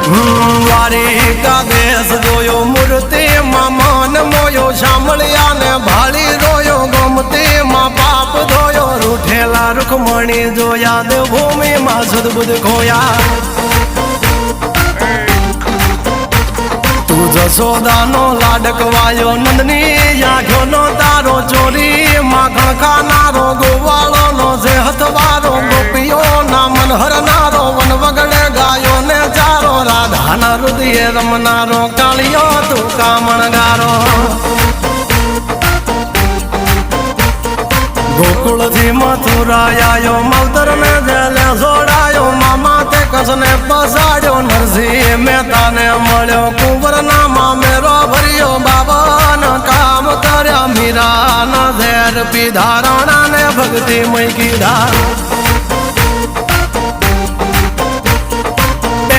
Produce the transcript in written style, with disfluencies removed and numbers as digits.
દ્વારિકા દેશ જોયો મૂર્તિ માં મન મોયો સાંભળ્યા ને ભાળી રોયો ગમતી માં પાપ ધોયો રૂઠેલા રૂખમણી જોયા દેવભૂમિ માં સદબુદ્ધ ખોયા તું જશોદાનો લાડકવાયો નંદની આંખો નો તારો ચોરી માખણ ખાનારો ગોવાળો નો જે હથવારો ગોપીઓ ના મન હરનારો વન વગડે ગાયો ને ચારો રાધાના હૃદય રમનારો કાળિયો તું કામણગારો ગોકુળ થી મથુરા આયો માવતર ને જેલે જોડાયો મામા તે કસને પસાડ્યો નરસિંહ મહેતા ને મળ્યો કુંવર ના મામેરો ભર્યો બાબા ના કામ કર્યા મીરા ના ઝેર પીધા રાણા ને ભક્તિ મય કીધા